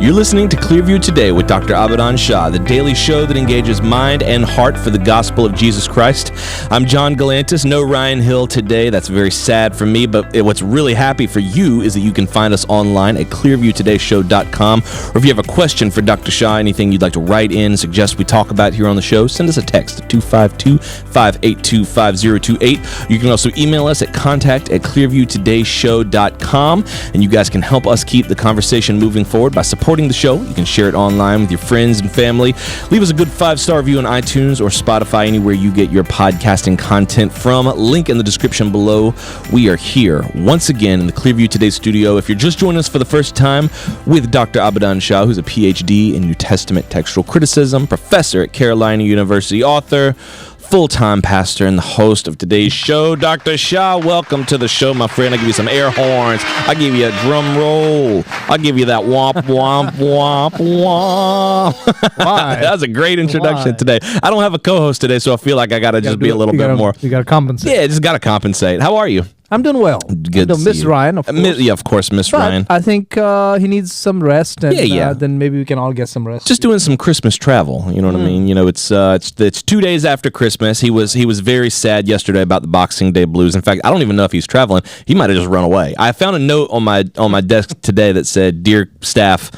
You're listening to Clearview Today with Dr. Abadan Shah, the daily show that engages mind and heart for the gospel of Jesus Christ. I'm John Galantis, no Ryan Hill today. That's very sad for me, but what's really happy for you is that you can find us online at clearviewtodayshow.com. Or if you have a question for Dr. Shah, anything you'd like to write in, suggest we talk about here on the show, send us a text at 252-582-5028. You can also email us at contact@clearviewtodayshow.com, and you guys can help us keep the conversation moving forward by supporting the show. You can share it online with your friends and family. Leave us a good 5-star review on iTunes or Spotify, anywhere you get your podcasting content from. Link in the description below. We are here once again in the Clearview Today studio. If you're just joining us for the first time, with Dr. Abadan Shah, who's a PhD in New Testament textual criticism, professor at Carolina University, author, full-time pastor, and the host of today's show. Dr. Shah, welcome to the show, my friend. I'll give you some air horns. I'll give you a drum roll. I'll give you that womp, womp, womp, womp. Why? That was a great introduction today. I don't have a co-host today, so I feel like I got to just be a little bit more. You got to compensate. Yeah, just got to compensate. How are you? I'm doing well. Good to Miss Ryan, of course. Yeah, of course, Miss Ryan. I think he needs some rest, and then maybe we can all get some rest. Just doing some Christmas travel, you know what I mean? You know, it's 2 days after Christmas. He was very sad yesterday about the Boxing Day blues. In fact, I don't even know if he's traveling. He might have just run away. I found a note on my desk today that said, "Dear staff,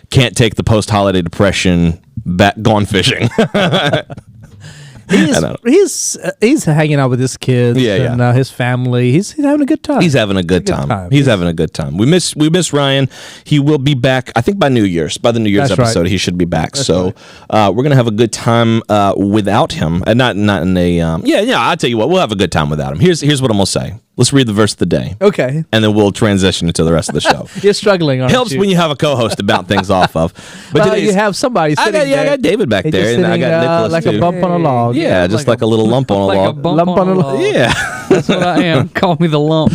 can't take the post-holiday depression, gone fishing." He's hanging out with his kids and his family. He's having a good time. He's having a good time. He's having a good time. We miss Ryan. He will be back, I think, by the New Year's episode. Right. He should be back. That's so right. We're gonna have a good time without him, and not in a I'll tell you what, we'll have a good time without him. Here's what I'm gonna say. Let's read the verse of the day. Okay. And then we'll transition into the rest of the show. You're struggling, aren't Helps you? when you have a co-host to bounce things off of. But you have somebody sitting there. I got David back there, and I got Nicholas like too. a bump on a log. Yeah, just like a little lump on a log. A lump on a log. Yeah. That's what I am. Call me the lump.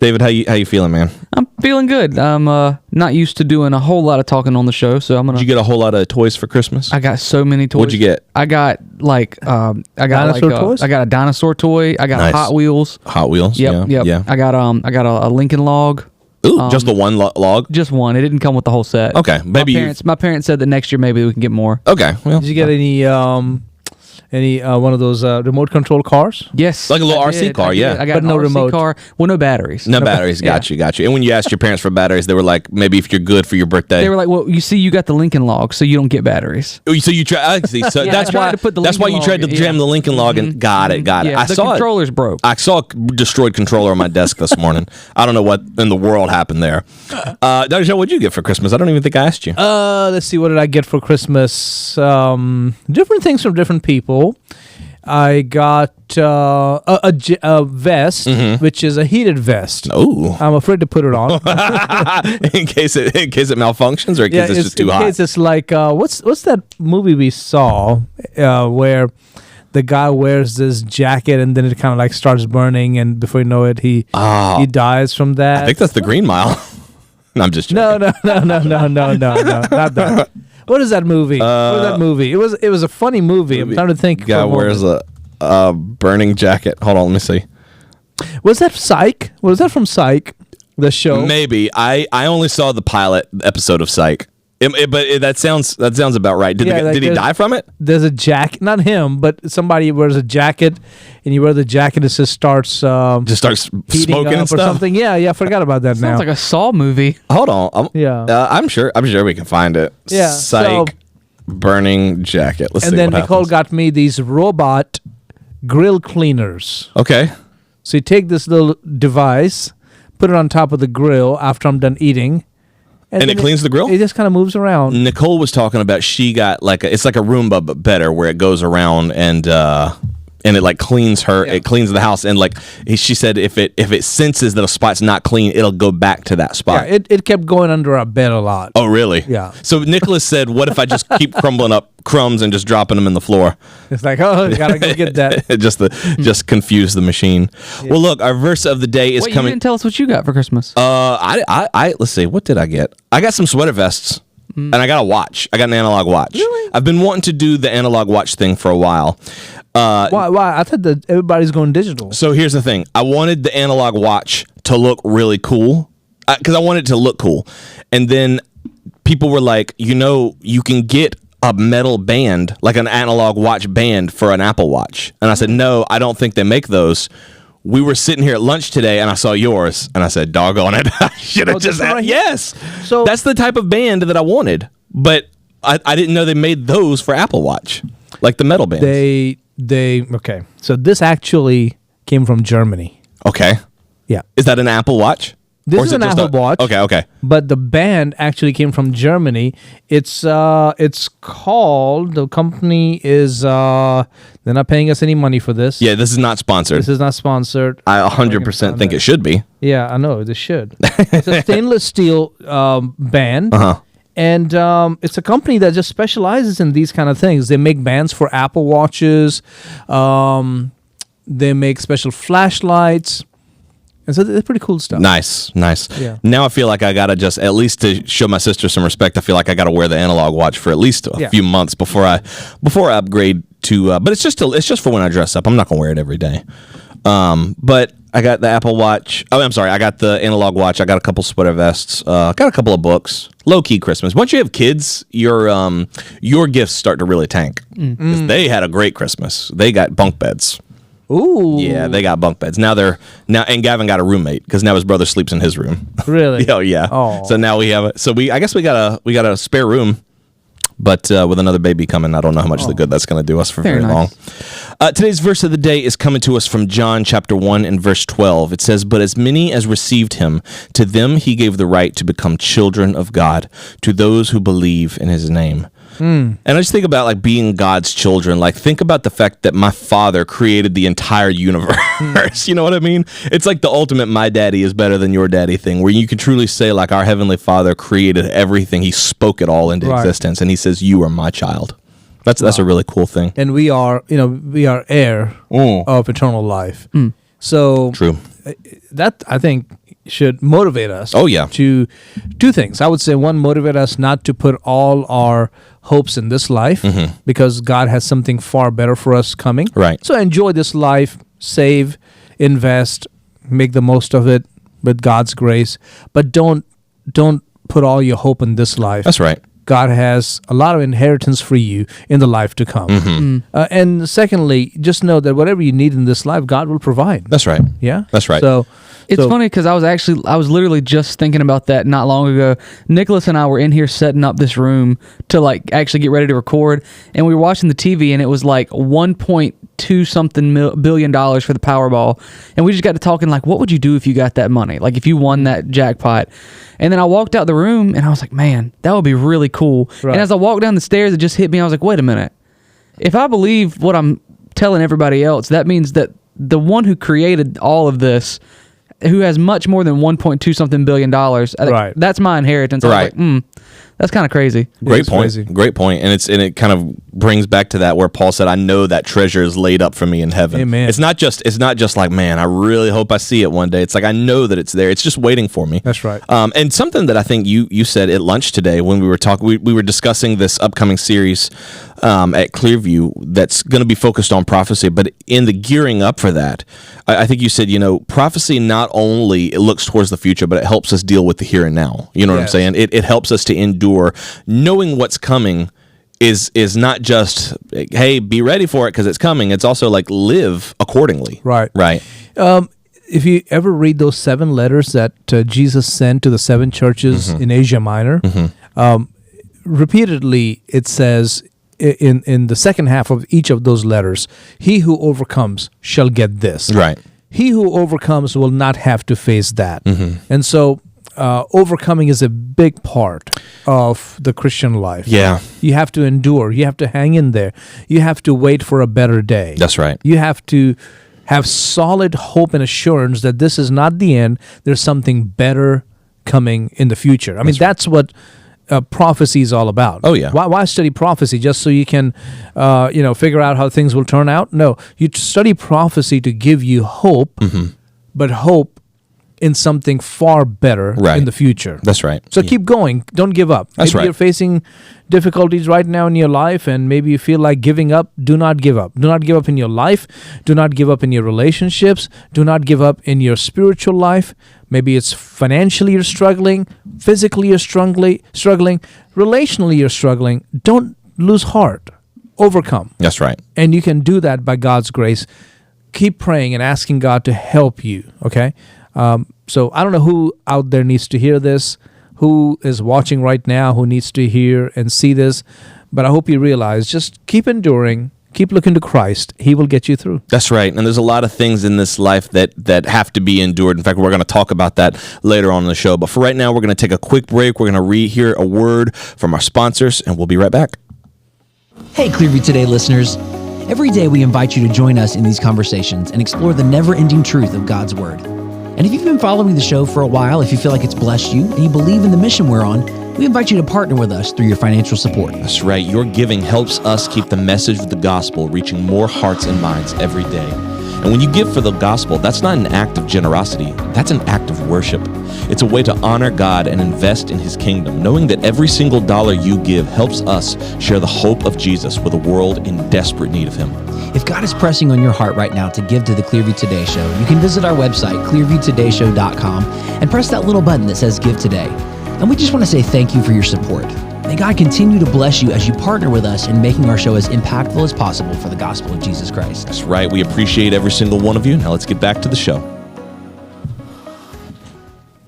David, how you feeling, man? I'm feeling good. I'm not used to doing a whole lot of talking on the show, so I'm gonna. Did you get a whole lot of toys for Christmas? I got so many toys. What'd you get? I got dinosaur toys? I got a dinosaur toy. I got Nice. Hot Wheels. Hot Wheels. Yep. Yeah. I got a Lincoln log. Ooh, just the one log? Just one. It didn't come with the whole set. Okay, maybe my parents said that next year maybe we can get more. Okay. Well, did you get any one of those remote control cars? Yes, like a little RC car. Yeah, I got but an no RC remote car. Well, no batteries. No batteries. Got you. And when you asked your parents for batteries, they were like, maybe if you're good for your birthday. They were like, well, you see, you got the Lincoln log, so you don't get batteries. Oh, so you try. So that's why. That's why you tried to jam the Lincoln log and got it. Yeah, the controller's broke. I saw a destroyed controller on my desk this morning. I don't know what in the world happened there. Dr. Joe, what'd you get for Christmas? I don't even think I asked you. Let's see. What did I get for Christmas? Different things from different people. I got a vest, which is a heated vest. Oh, I'm afraid to put it on in case it malfunctions, or in case it's just too hot. In case it's like what's that movie we saw where the guy wears this jacket and then it kind of like starts burning, and before you know it, he dies from that. I think that's the Green Mile. No, I'm just joking. No, not that. What is that movie? What is that movie? It was a funny movie. I'm trying to think. Guy wears a burning jacket. Hold on, let me see. Was that Psych? Was that from Psych? The show? Maybe. I only saw the pilot episode of Psych. But that sounds about right. Did he die from it? There's a jacket, not him, but somebody wears a jacket, and you wear the jacket, and it just starts smoking and stuff or something. Yeah, I forgot about that now. Sounds like a Saw movie. Hold on. I'm sure we can find it. Yeah, Psych, burning jacket. Let's see. And then what Nicole happens. got me these robot grill cleaners. Okay. So you take this little device, put it on top of the grill after I'm done eating. And it cleans the grill? It just kind of moves around. Nicole was talking about she got it's like a Roomba but better, where it goes around and it like cleans her. Yeah. It cleans the house, and like she said, if it senses that a spot's not clean, it'll go back to that spot. Yeah, it kept going under our bed a lot. Oh, really? Yeah. So Nicholas said, "What if I just keep crumbling up crumbs and just dropping them in the floor?" It's like, oh, you gotta go get that. just confuse the machine. Yeah. Well, look, our verse of the day is coming. You didn't tell us what you got for Christmas. Let's see, what did I get? I got some sweater vests. And I got a watch. I got an analog watch. Really? I've been wanting to do the analog watch thing for a while. Why? I thought that everybody's going digital. So here's the thing. I wanted the analog watch to look really cool because I wanted it to look cool. And then people were like, you can get a metal band, like an analog watch band for an Apple Watch. And I said, no, I don't think they make those. We were sitting here at lunch today, and I saw yours, and I said, doggone it. I should have just had, yes. So that's the type of band that I wanted, but I didn't know they made those for Apple Watch, like the metal bands. Okay. So this actually came from Germany. Okay. Yeah. Is that an Apple Watch? This is an Apple Watch. Okay. But the band actually came from Germany. It's called, the company is, they're not paying us any money for this. Yeah, this is not sponsored. This is not sponsored. I 100% think it should be. Yeah, I know, they should. It's a stainless steel band. Uh-huh. And it's a company that just specializes in these kind of things. They make bands for Apple Watches. They make special flashlights. And so they're pretty cool stuff. Nice. Yeah. Now I feel like I gotta just, at least to show my sister some respect, I feel like I gotta wear the analog watch for at least a few months before I upgrade to. But it's just for when I dress up. I'm not gonna wear it every day. But I got the Apple Watch. Oh, I'm sorry. I got the analog watch. I got a couple sweater vests. Got a couple of books. Low key Christmas. Once you have kids, your gifts start to really tank. Because they had a great Christmas. They got bunk beds. Ooh. Yeah, they got bunk beds. Now and Gavin got a roommate because now his brother sleeps in his room. Really? Oh yeah. Oh. So now we have I guess we got a spare room, but with another baby coming, I don't know how much the good that's going to do us for very long. Today's verse of the day is coming to us from John chapter 1 and verse 12. It says, "But as many as received him, to them he gave the right to become children of God, to those who believe in his name." And I just think about like being God's children. Like think about the fact that my Father created the entire universe. You know what I mean? It's like the ultimate "my daddy is better than your daddy" thing, where you can truly say like our Heavenly Father created everything. He spoke it all into existence, and he says, "You are my child." That's a really cool thing. And we are heir of eternal life. So True. That I think should motivate us. Oh, yeah. To two things. I would say one, motivate us not to put all our hopes in this life because God has something far better for us coming. Right. So enjoy this life, save, invest, make the most of it with God's grace, but don't put all your hope in this life. That's right. God has a lot of inheritance for you in the life to come. And secondly, just know that whatever you need in this life, God will provide. That's right. Yeah? That's right. So It's funny because I was literally just thinking about that not long ago. Nicholas and I were in here setting up this room to like actually get ready to record, and we were watching the TV, and it was like 1.2 something billion dollars for the Powerball, and we just got to talking like, what would you do if you got that money? Like if you won that jackpot. And then I walked out the room, and I was like, man, that would be really cool. Right. And as I walked down the stairs, it just hit me. I was like, wait a minute. If I believe what I'm telling everybody else, that means that the one who created all of this, who has much more than 1.2 something billion dollars, that's my inheritance. Right. I was like, that's kind of crazy. Great point. And it kind of brings back to that where Paul said, "I know that treasure is laid up for me in heaven." Amen. It's not just like, man, I really hope I see it one day. It's like I know that it's there. It's just waiting for me. That's right. And something that I think you said at lunch today when we were talking, we were discussing this upcoming series at Clearview that's going to be focused on prophecy, but in the gearing up for that, I think you said, prophecy not only it looks towards the future, but it helps us deal with the here and now. You know what I'm saying? It helps us to endure. Knowing what's coming is not just, hey, be ready for it because it's coming. It's also like live accordingly. Right. If you ever read those 7 letters that Jesus sent to the 7 churches in Asia Minor, repeatedly it says in the second half of each of those letters, he who overcomes shall get this. Right. He who overcomes will not have to face that. And so overcoming is a big part of the Christian life. Yeah. You have to endure. You have to hang in there. You have to wait for a better day. That's right. You have to have solid hope and assurance that this is not the end. There's something better coming in the future. I mean, that's what prophecy is all about. Oh, yeah. Why study prophecy? Just so you can, figure out how things will turn out? No. You study prophecy to give you hope, but hope in something far better in the future. That's right. So keep going. Don't give up. That's maybe right. You're facing difficulties right now in your life, and maybe you feel like giving up. Do not give up. Do not give up in your life. Do not give up in your relationships. Do not give up in your spiritual life. Maybe it's financially you're struggling, physically you're struggling, relationally you're struggling. Don't lose heart. Overcome. That's right. And you can do that by God's grace. Keep praying and asking God to help you, okay? So I don't know who out there needs to hear this, who is watching right now, who needs to hear and see this, but I hope you realize, just keep enduring, keep looking to Christ. He will get you through. That's right. And there's a lot of things in this life that have to be endured. In fact, we're going to talk about that later on in the show. But for right now, we're going to take a quick break. We're going to hear a word from our sponsors, and we'll be right back. Hey, Clearview Today listeners. Every day we invite you to join us in these conversations and explore the never-ending truth of God's Word. And if you've been following the show for a while, if you feel like it's blessed you and you believe in the mission we're on, we invite you to partner with us through your financial support. That's right. Your giving helps us keep the message of the gospel reaching more hearts and minds every day. And when you give for the gospel, that's not an act of generosity. That's an act of worship. It's a way to honor God and invest in His kingdom, knowing that every single dollar you give helps us share the hope of Jesus with a world in desperate need of Him. If God is pressing on your heart right now to give to the Clearview Today Show, you can visit our website, clearviewtodayshow.com, and press that little button that says Give Today. And we just want to say thank you for your support. May God continue to bless you as you partner with us in making our show as impactful as possible for the gospel of Jesus Christ. That's right. We appreciate every single one of you. Now let's get back to the show.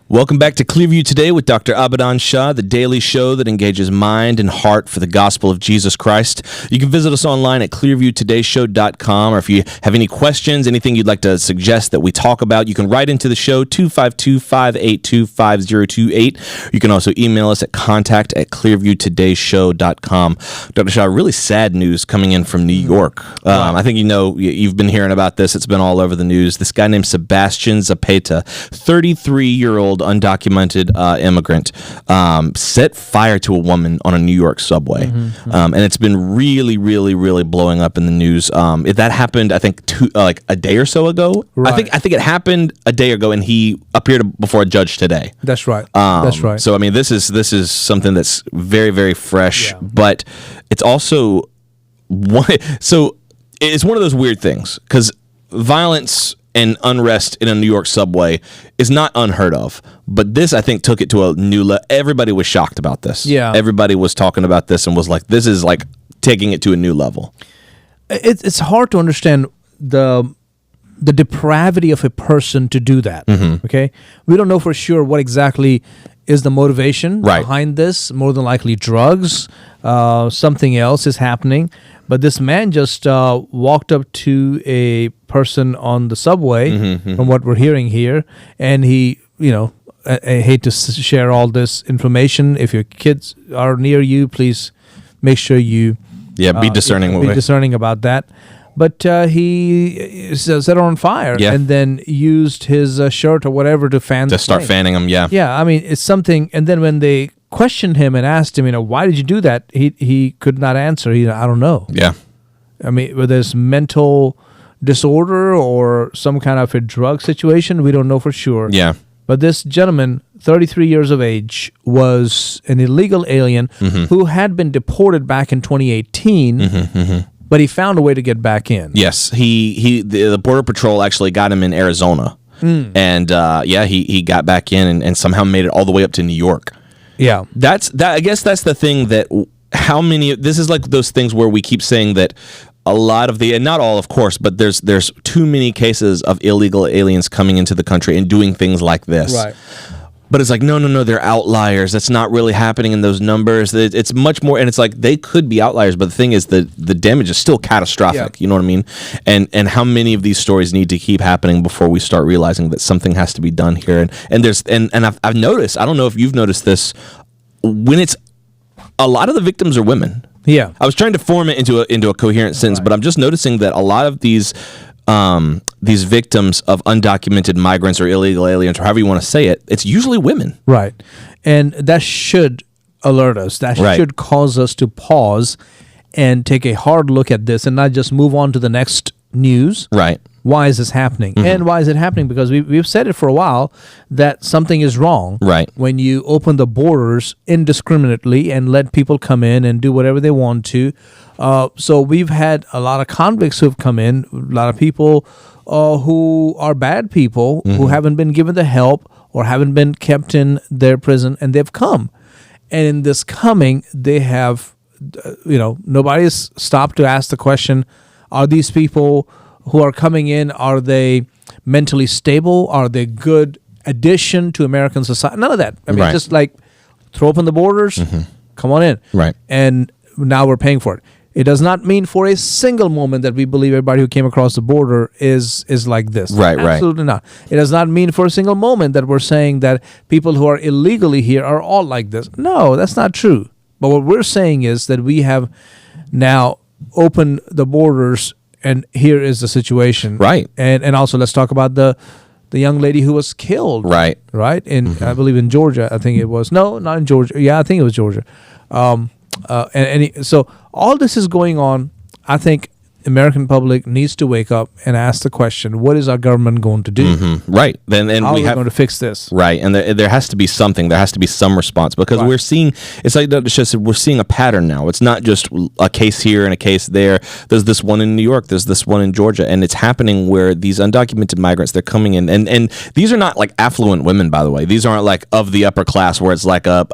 Welcome back to Clearview Today with Dr. Abadan Shah, the daily show that engages mind and heart for the gospel of Jesus Christ. You can visit us online at clearviewtodayshow.com, or if you have any questions, anything you'd like to suggest that we talk about, you can write into the show, 252-582-5028. You can also email us at contact@clearviewtodayshow.com. Dr. Shah, really sad news coming in from New York. I think you've been hearing about this. It's been all over the news. This guy named Sebastian Zapata, 33-year-old undocumented immigrant, set fire to a woman on a New York subway. And it's been really, really, really blowing up in the news. That happened, I think, a day or so ago. Right. I think it happened a day ago, and he appeared before a judge today. That's right. That's right. So, I mean, this is something that's very, very fresh, but it's also it's one of those weird things, because violence and unrest in a New York subway is not unheard of. But this, I think, took it to a new level. Everybody was shocked about this. Yeah. Everybody was talking about this and was like, this is like taking it to a new level. It's hard to understand the depravity of a person to do that. Okay? We don't know for sure what exactly is the motivation behind this. More than likely drugs. Something else is happening. But this man just walked up to a person on the subway, from what we're hearing here, and he, I hate to share all this information. If your kids are near you, please make sure you be discerning. Be discerning about that. But he set her on fire and then used his shirt or whatever to fan. To start fanning him, Yeah, I mean, it's something. And then when they questioned him and asked him, why did you do that? He could not answer. I don't know. Yeah. I mean, whether it's mental disorder or some kind of a drug situation, we don't know for sure. Yeah. But this gentleman, 33 years of age, was an illegal alien who had been deported back in 2018, but he found a way to get back in. Yes, the Border Patrol actually got him in Arizona, and he got back in and somehow made it all the way up to New York. Yeah, I guess that's the thing, that how many. This is like those things where we keep saying that a lot of and not all, of course, but there's too many cases of illegal aliens coming into the country and doing things like this. Right. But it's like, no, they're outliers. That's not really happening in those numbers. It's much more, and it's like they could be outliers, but the thing is the damage is still catastrophic. Yeah. You know what I mean? And how many of these stories need to keep happening before we start realizing that something has to be done here? And there's and I've noticed, I don't know if you've noticed this, when it's a lot of the victims are women. Yeah. I was trying to form it into a coherent sentence, but I'm just noticing that a lot of these victims of undocumented migrants or illegal aliens, or however you want to say it, it's usually women. Right. And that should alert us. That should cause us to pause and take a hard look at this and not just move on to the next news. Right. why is this happening? And why is it happening? Because we've said it for a while that something is wrong when you open the borders indiscriminately and let people come in and do whatever they want to. So we've had a lot of convicts who have come in, a lot of people who are bad people who haven't been given the help or haven't been kept in their prison, and they've come. And in this coming, they have, nobody's stopped to ask the question, are these people who are coming in, are they mentally stable? Are they good addition to American society? None of that. I mean, just like throw open the borders, come on in. Right. And now we're paying for it. It does not mean for a single moment that we believe everybody who came across the border is like this. Right. Absolutely not. It does not mean for a single moment that we're saying that people who are illegally here are all like this. No, that's not true. But what we're saying is that we have now opened the borders, and here is the situation. Right. And also let's talk about the young lady who was killed. Right. In I believe in Georgia, I think it was. No, not in Georgia. Yeah, I think it was Georgia. So all this is going on. I think American public needs to wake up and ask the question: what is our government going to do? Right. Then how are we going to fix this? Right. And there has to be something. There has to be some response, because we're seeing. It's like Dr. Shah said. We're seeing a pattern now. It's not just a case here and a case there. There's this one in New York. There's this one in Georgia, and it's happening where these undocumented migrants, they're coming in, and these are not like affluent women, by the way. These aren't like of the upper class where it's like a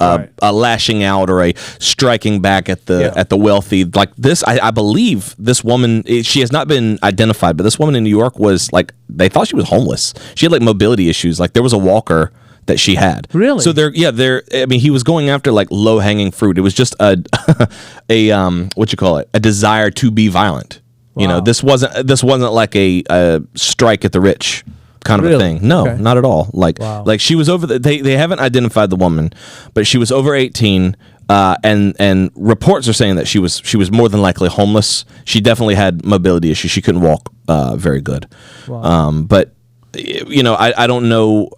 lashing out or a striking back at the wealthy. Like this, I believe this woman. She has not been identified, but this woman in New York was like, they thought she was homeless. She had like mobility issues. Like there was a walker that she had. Really? So I mean, he was going after like low hanging fruit. It was just a desire to be violent. Wow. This wasn't like a strike at the rich kind of a thing. No, not at all. Like she was over. They haven't identified the woman, but she was over 18. And reports are saying that she was more than likely homeless. She definitely had mobility issues. She couldn't walk very good. Wow. But I don't know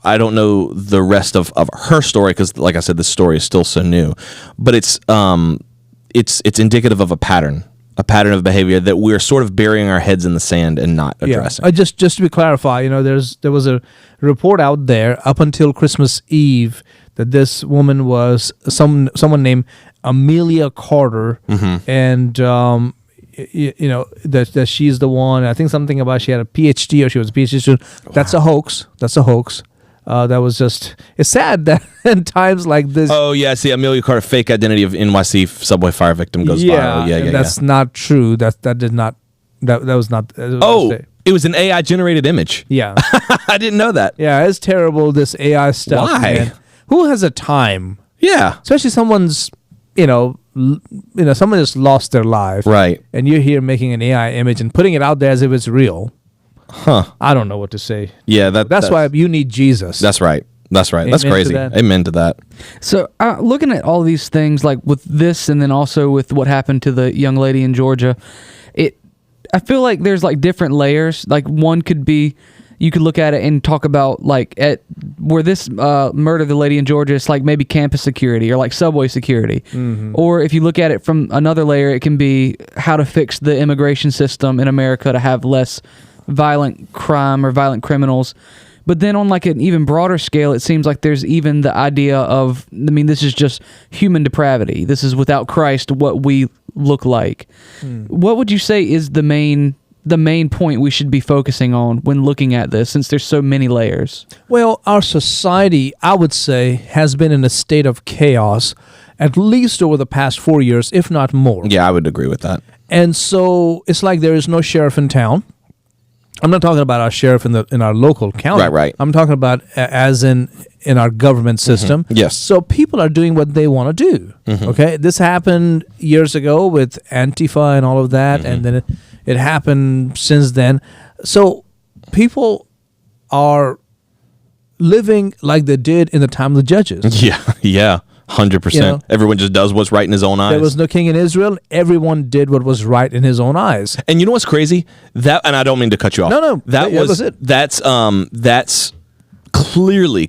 the rest of her story, because like I said, this story is still so new. But it's indicative of a pattern of behavior that we're sort of burying our heads in the sand and not addressing. Just to clarify, there was a report out there up until Christmas Eve that this woman was someone named Amelia Carter, and that she's the one. I think something about she had a PhD or she was a PhD student. That's a hoax. That was just. It's sad that in times like this. Oh yeah, see, Amelia Carter, fake identity of NYC subway fire victim goes viral. Yeah, that's not true. That did not. That was not. It was an AI generated image. Yeah, I didn't know that. Yeah, it's terrible. This AI stuff. Why? Man. Who has a time? Yeah. Especially someone's, someone just lost their life. Right. And you're here making an AI image and putting it out there as if it's real. Huh. I don't know what to say. Yeah. That's why you need Jesus. That's right. That's crazy. Amen to that. So looking at all these things, like with this and then also with what happened to the young lady in Georgia, I feel like there's like different layers. Like one could be, you could look at it and talk about like at where this murder of the lady in Georgia, it's like maybe campus security or like subway security. Or if you look at it from another layer, it can be how to fix the immigration system in America to have less violent crime or violent criminals. But then on like an even broader scale, it seems like there's even the idea of, this is just human depravity. This is without Christ what we look like. What would you say is the main point we should be focusing on when looking at this, since there's so many layers? Well, our society, I would say, has been in a state of chaos at least over the past 4 years, if not more. Yeah, I would agree with that. And so it's like there is no sheriff in town. I'm not talking about our sheriff in our local county. Right. I'm talking about as in our government system. Yes. So people are doing what they want to do. Okay. This happened years ago with Antifa and all of that, and then it happened since then. So people are living like they did in the time of the judges. Yeah. 100%. Everyone just does what's right in his own eyes. There was no king in Israel. Everyone did what was right in his own eyes. And you know what's crazy? And I don't mean to cut you off. No. That was it. That's clearly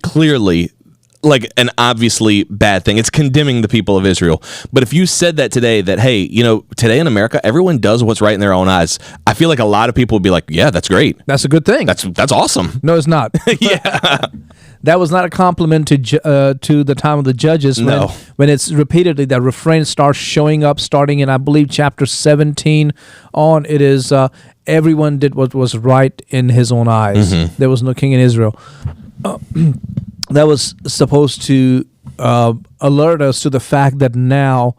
like an obviously bad thing. It's condemning the people of Israel. But if you said that today, that, hey, you know, today in America, everyone does what's right in their own eyes, I feel like a lot of people would be like, yeah, that's great. That's a good thing. That's awesome. No, it's not. Yeah. That was not a compliment to the time of the judges. When it's repeatedly, that refrain starts showing up, starting in, I believe, chapter 17 on. It is, everyone did what was right in his own eyes. There was no king in Israel. That was supposed to alert us to the fact that now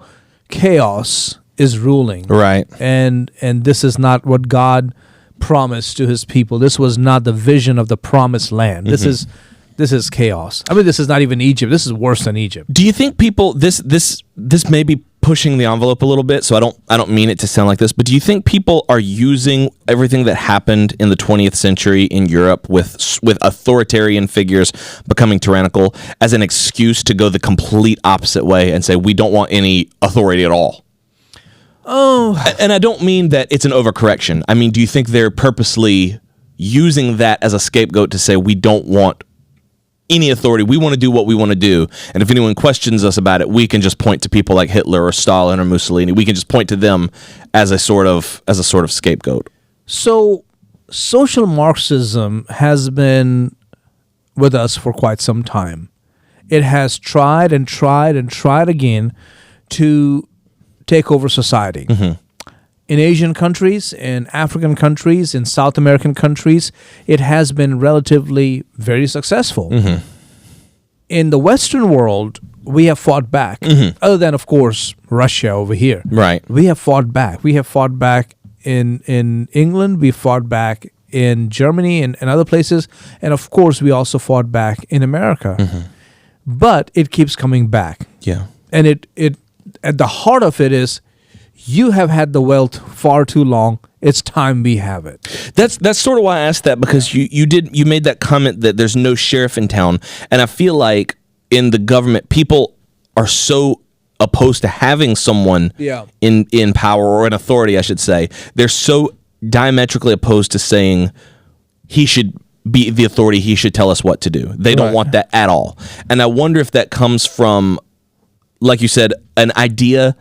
chaos is ruling. Right. And this is not what God promised to his people. This was not the vision of the promised land. This is chaos. I mean, this is not even Egypt. This is worse than Egypt. Do you think people this may be pushing the envelope a little bit, so I don't mean it to sound like this, but do you think people are using everything that happened in the 20th century in Europe with authoritarian figures becoming tyrannical as an excuse to go the complete opposite way and say we don't want any authority at all? Oh. And I don't mean that it's an overcorrection. I mean, do you think they're purposely using that as a scapegoat to say we don't want any authority, we want to do what we want to do, and if anyone questions us about it, we can just point to people like Hitler or Stalin or Mussolini. We can just point to them as a sort of scapegoat. So social Marxism has been with us for quite some time. It has tried and tried and tried again to take over society. In Asian countries, in African countries, in South American countries, it has been relatively very successful. In the Western world, we have fought back, other than, of course, Russia over here. Right. We have fought back. We have fought back in England. We fought back in Germany and other places. And, of course, we also fought back in America. But it keeps coming back. Yeah. And it at the heart of it is, you have had the wealth far too long. It's time we have it. That's sort of why I asked that, because you made that comment that there's no sheriff in town, and I feel like in the government people are so opposed to having someone in power or in authority, I should say. They're so diametrically opposed to saying he should be the authority, he should tell us what to do. They don't want that at all. And I wonder if that comes from, like you said, an idea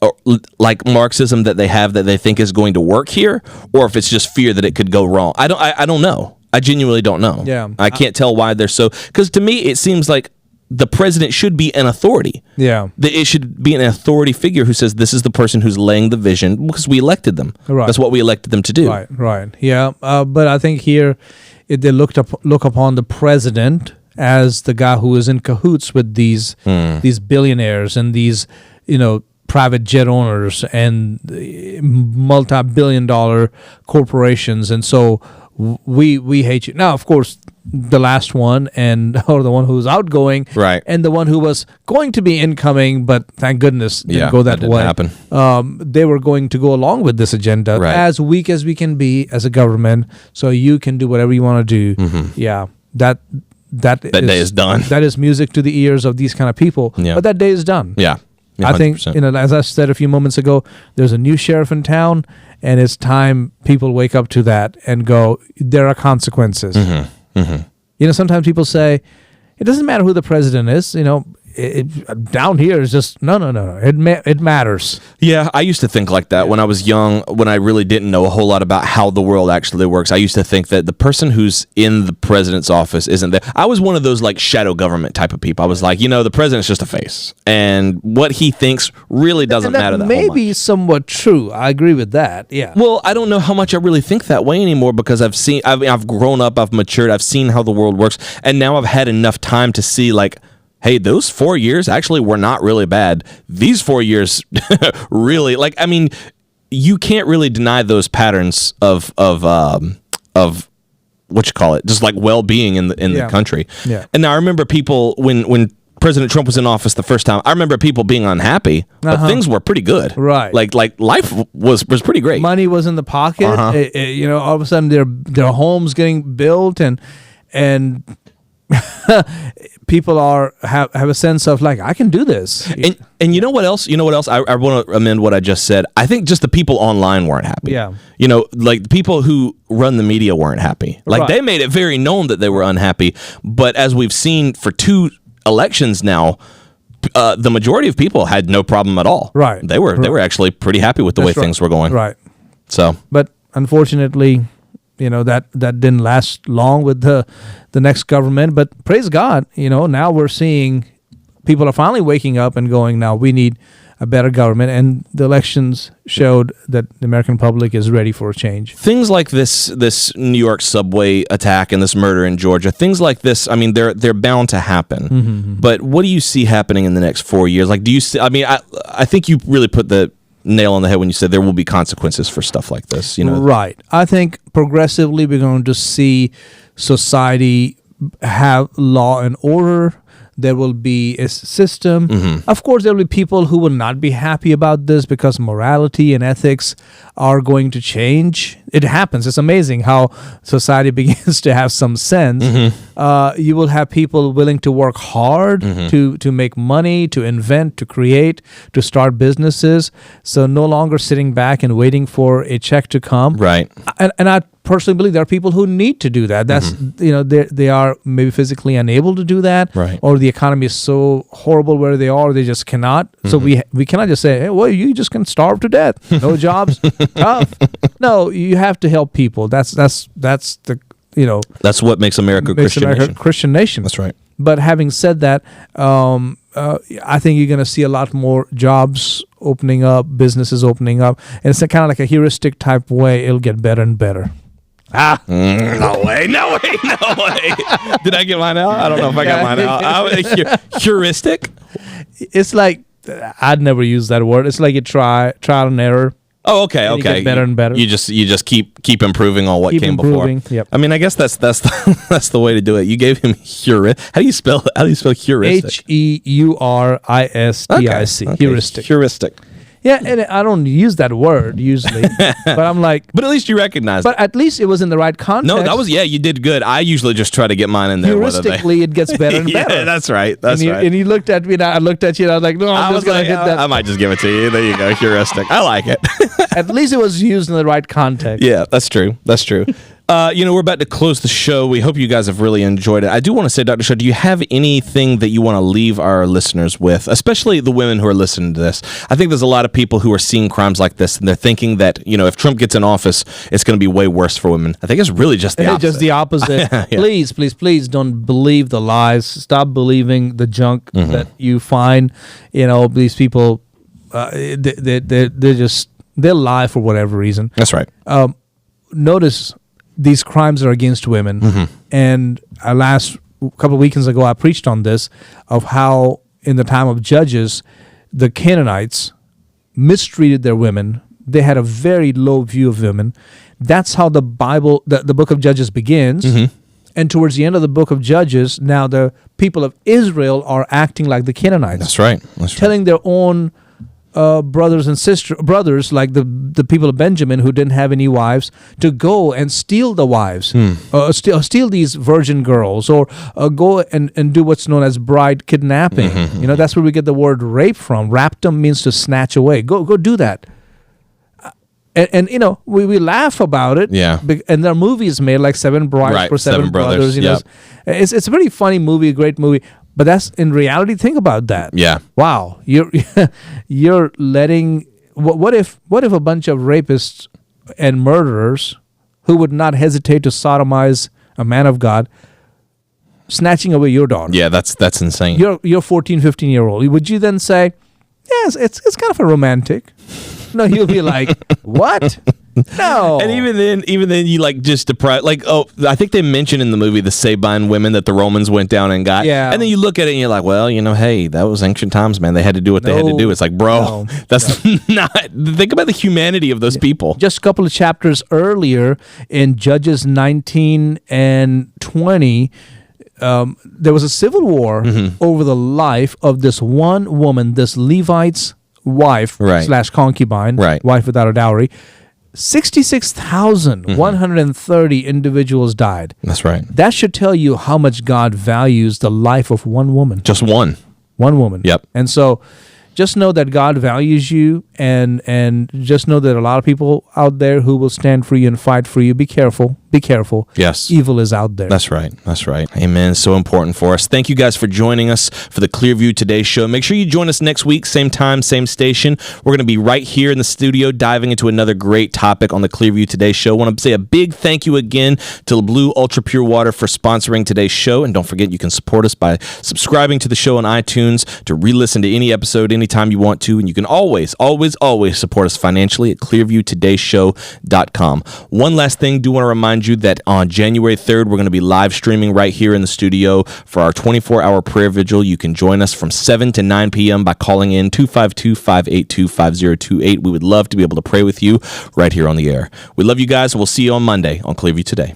or like Marxism that they have that they think is going to work here, or if it's just fear that it could go wrong. I don't know. I genuinely don't know. Yeah. I can't tell why they're so, because to me it seems like the president should be an authority. Yeah. It should be an authority figure who says this is the person who's laying the vision, because we elected them. Right. That's what we elected them to do. Right. Yeah. But I think here they look upon the president as the guy who is in cahoots with these billionaires and these, private jet owners and multi-billion-dollar corporations, and so we hate you. Now, of course, the last one or the one who was outgoing, right, and the one who was going to be incoming, but thank goodness didn't go that way. Happen. They were going to go along with this agenda, as weak as we can be as a government, so you can do whatever you want to do. Yeah, that day is done. That is music to the ears of these kind of people. Yeah. But that day is done. Yeah. 100%. I think, as I said a few moments ago, there's a new sheriff in town, and it's time people wake up to that and go, there are consequences. Sometimes people say, it doesn't matter who the president is, down here is just, no. It matters. Yeah, I used to think like that when I was young, when I really didn't know a whole lot about how the world actually works. I used to think that the person who's in the president's office isn't there. I was one of those like shadow government type of people. I was like, the president's just a face, and what he thinks really doesn't matter that much. That may be somewhat true. I agree with that. Yeah. Well, I don't know how much I really think that way anymore, because I've grown up, I've matured, I've seen how the world works, and now I've had enough time to see like, hey, those 4 years actually were not really bad. These 4 years really, you can't really deny those patterns of what you call it, just like well-being in the country. Yeah. And now I remember people when President Trump was in office the first time, I remember people being unhappy, but things were pretty good. Right. Like life was pretty great. Money was in the pocket. All of a sudden their homes getting built and people have a sense of like, I can do this. And you know what else? I want to amend what I just said. I think just the people online weren't happy. Yeah. Like the people who run the media weren't happy. Like they made it very known that they were unhappy. But as we've seen for 2 elections now, the majority of people had no problem at all. Right. They were actually pretty happy with the way things were going. Right. So, but unfortunately, that didn't last long with the next government. But praise God, now we're seeing people are finally waking up and going, now we need a better government, and the elections showed that the American public is ready for a change. Things like this New York subway attack and this murder in Georgia, things like this, I mean, they're bound to happen. Mm-hmm. But what do you see happening in the next 4 years? Like, do you see? I mean, I think you really put the nail on the head when you said there will be consequences for stuff like this. Right. I think progressively we're going to see society have law and order. There will be a system. Mm-hmm. Of course, there will be people who will not be happy about this because morality and ethics are going to change. It happens. It's amazing how society begins to have some sense. Mm-hmm. You will have people willing to work hard to make money, to invent, to create, to start businesses. So no longer sitting back and waiting for a check to come. Right. And I personally believe there are people who need to do that. That's they are maybe physically unable to do that, right? Or the economy is so horrible where they are, they just cannot. So we cannot just say, hey, well, you just can starve to death, no jobs, tough. No, you have to help people. That's the that's what makes America a Christian nation. That's right. But having said that, I think you're going to see a lot more jobs opening up, businesses opening up, and it's kind of like a heuristic type way. It'll get better and better. No way. Did I get mine out? I don't know if I got mine out. Heuristic? It's like, I'd never use that word. It's like you trial and error. Oh, okay. You get better and better. You just keep improving on what came before. Yep. I mean, I guess that's the way to do it. You gave him heuristic. How do you spell heuristic? HEURISTIC. Okay. Heuristic. Heuristic. Yeah, and I don't use that word usually, but I'm like... But at least you recognize it. But at least it was in the right context. No, you did good. I usually just try to get mine in there. Heuristically, it gets better and better. Yeah, that's right. And you looked at me, and I looked at you, and I was like, no, I'm just going to hit that. I might just give it to you. There you go, heuristic. I like it. At least it was used in the right context. Yeah, that's true. We're about to close the show. We hope you guys have really enjoyed it. I do want to say, Dr. Shah, do you have anything that you want to leave our listeners with, especially the women who are listening to this? I think there's a lot of people who are seeing crimes like this, and they're thinking that, if Trump gets in office, it's going to be way worse for women. I think it's really just the opposite. Just the opposite. Yeah. Please don't believe the lies. Stop believing the junk that you find. These people, they'll lie for whatever reason. That's right. Notice these crimes are against women. And last couple of weekends ago, I preached on this, of how in the time of Judges, the Canaanites mistreated their women. They had a very low view of women. That's how the Bible, the book of Judges begins. And towards the end of the book of Judges, now the people of Israel are acting like the Canaanites. That's right. Telling their own brothers, like the people of Benjamin who didn't have any wives, to go and steal the wives, steal these virgin girls, or go and do what's known as bride kidnapping. That's where we get the word rape from. Raptum means to snatch away. Go do that. And we laugh about it. Yeah. And there are movies made like Seven Brides for Seven Brothers. Yep. It's a very funny movie, a great movie. But that's in reality. Think about that. Yeah. Wow. You're letting. What if a bunch of rapists and murderers who would not hesitate to sodomize a man of God, snatching away your daughter? Yeah, that's insane. You're 14, 15-year-old. Would you then say, yes, it's kind of a romantic? No, you'll be like, what? No. And even then, you just deprive. I think they mentioned in the movie the Sabine women that the Romans went down and got. Yeah. And then you look at it and you're like, well, hey, that was ancient times, man. They had to do what they had to do. It's like, bro, that's not. Think about the humanity of those people. Just a couple of chapters earlier in Judges 19 and 20. There was a civil war over the life of this one woman, this Levite's wife / concubine, wife without a dowry. 66,130 individuals died. That's right. That should tell you how much God values the life of one woman. Just one. One woman. Yep. And so just know that God values you, and just know that a lot of people out there who will stand for you and fight for you. Be careful. be careful. Yes. Evil is out there. That's right. That's right. Amen. So important for us. Thank you guys for joining us for the Clearview Today show. Make sure you join us next week, same time, same station. We're going to be right here in the studio diving into another great topic on the Clearview Today show. I want to say a big thank you again to Blue Ultra Pure Water for sponsoring today's show. And don't forget, you can support us by subscribing to the show on iTunes to re-listen to any episode anytime you want to. And you can always support us financially at clearviewtodayshow.com. One last thing, do want to remind you that on January 3rd, we're going to be live streaming right here in the studio for our 24-hour prayer vigil. You can join us from 7 to 9 p.m. by calling in 252-582-5028. We would love to be able to pray with you right here on the air. We love you guys, and we'll see you on Monday on Clearview Today.